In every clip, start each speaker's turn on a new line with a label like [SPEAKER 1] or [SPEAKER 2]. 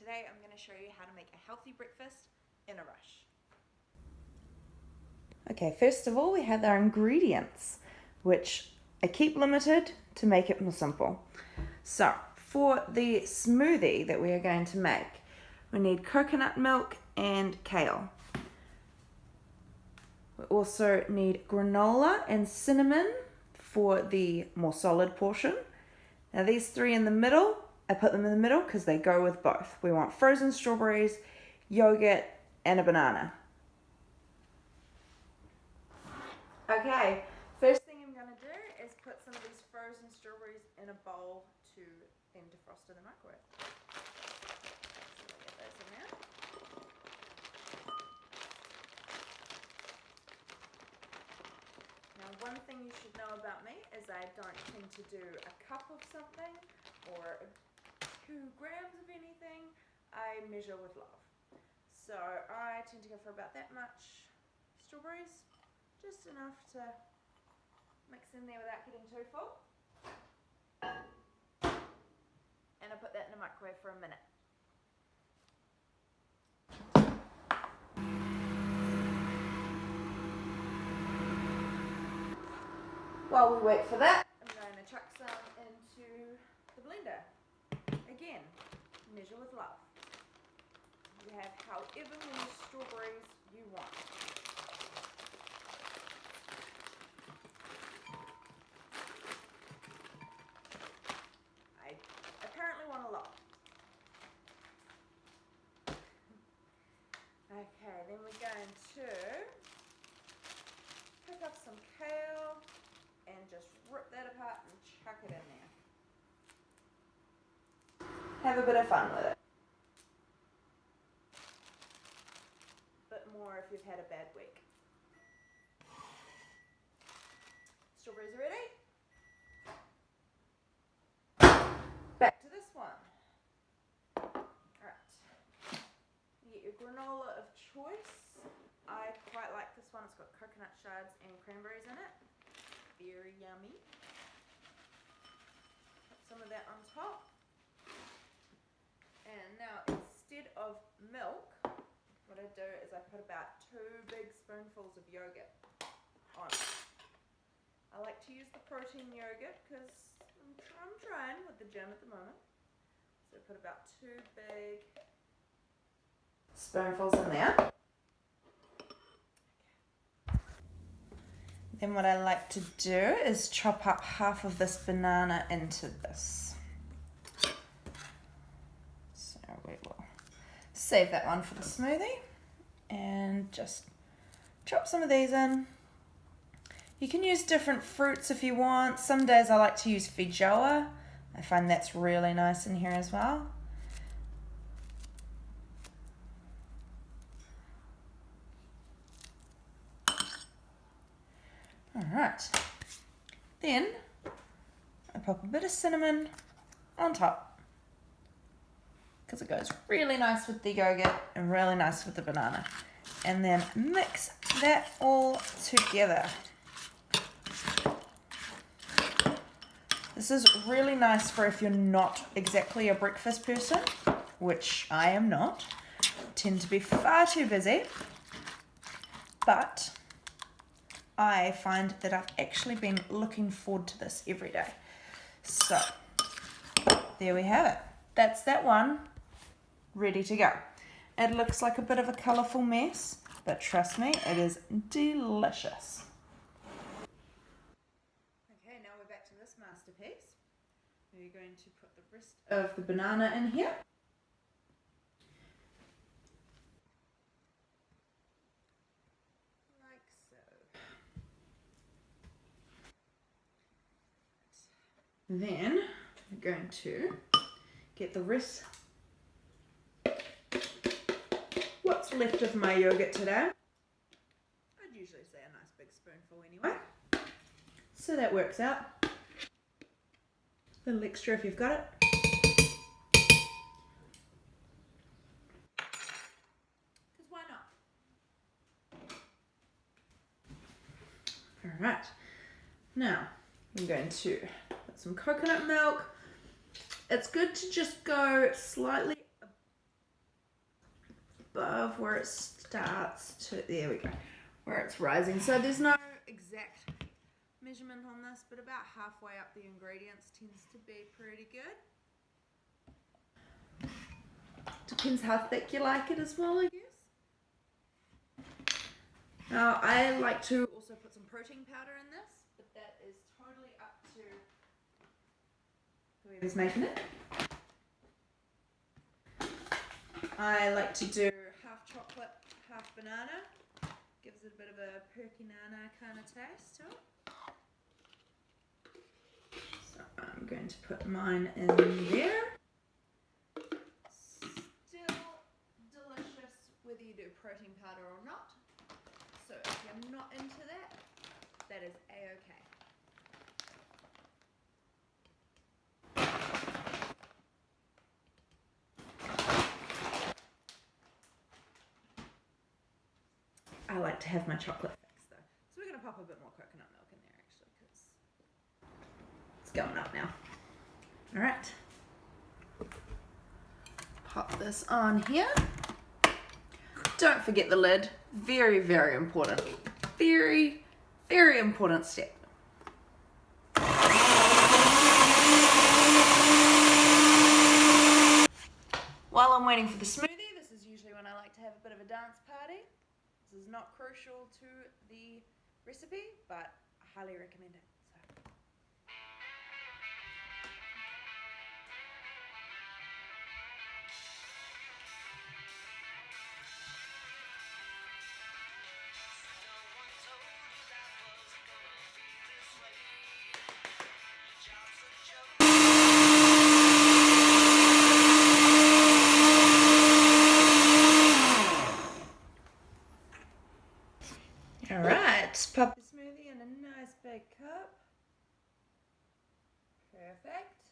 [SPEAKER 1] today I'm going to show you how to make a healthy breakfast in a rush. Okay, first of all we have our ingredients, which I keep limited to make it more simple. So, for the smoothie that we are going to make, we need coconut milk and kale. We also need granola and cinnamon for the more solid portion. Now these three in the middle, I put them in the middle because they go with both. We want frozen strawberries, yogurt, and a banana. Okay, first thing I'm going to do is put some of these frozen strawberries in a bowl to then defrost in the microwave. So we'll get those in there. Now one thing you should know about me is I don't tend to do a cup of something or 2 grams of anything. I measure with love. So I tend to go for about that much strawberries, just enough to mix in there without getting too full. And I put that in the microwave for a minute. While we wait for that, I'm going to chuck some into the blender. Again, measure with love. You have however many strawberries you want. I apparently want a lot. Okay, then we're going to pick up some kale and just rip that apart and chuck it in there. Have a bit of fun with it. Bit more if you've had a bad week. Strawberries are ready. Back to this one. Alright. You get your granola of choice. I quite like this one. It's got coconut shards and cranberries in it. Very yummy. Put some of that on top. And now instead of milk, what I do is I put about 2 big spoonfuls of yogurt on it. I like to use the protein yogurt because I'm trying with the gym at the moment. So I put about 2 big spoonfuls in there. Then what I like to do is chop up half of this banana into this. So we will save that one for the smoothie and just chop some of these in. You can use different fruits if you want. Some days I like to use feijoa. I find that's really nice in here as well. Alright, then I pop a bit of cinnamon on top because it goes really nice with the yogurt and really nice with the banana. And then mix that all together. This is really nice for if you're not exactly a breakfast person, which I am not. I tend to be far too busy, but I find that I've actually been looking forward to this every day. So, there we have it. That's that one, ready to go. It looks like a bit of a colourful mess, but trust me, it is delicious. Okay, now we're back to this masterpiece. We're going to put the rest of the banana in here. Then we're going to get the rest, what's left of my yogurt today. I'd usually say a nice big spoonful anyway. So that works out. A little extra if you've got it. Because why not? Alright. Now, I'm going to put some coconut milk. It's good to just go slightly above where it starts to, there we go, where it's rising. So there's no exact measurement on this, but about halfway up the ingredients tends to be pretty good. Depends how thick you like it as well, I guess. Now I like to also put some protein powder in this, but that is totally up to whoever's making it. I like to do half chocolate, half banana. Gives it a bit of a perky nana kind of taste to it. So I'm going to put mine in there. Still delicious whether you do protein powder or not. So if you're not into that, that is a-okay. I like to have my chocolate fix though. So we're going to pop a bit more coconut milk in there actually because it's going up now. Alright. Pop this on here. Don't forget the lid. Very, very important. Very, very important step. While I'm waiting for the smoothie, this is usually when I like to have a bit of a dance party. This is not crucial to the recipe, but I highly recommend it. Alright, pop the smoothie in a nice big cup. Perfect.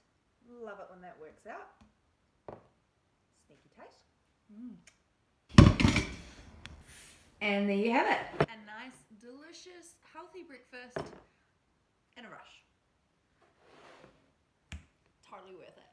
[SPEAKER 1] Love it when that works out. Sneaky taste. And there you have it. A nice, delicious, healthy breakfast in a rush. Totally worth it.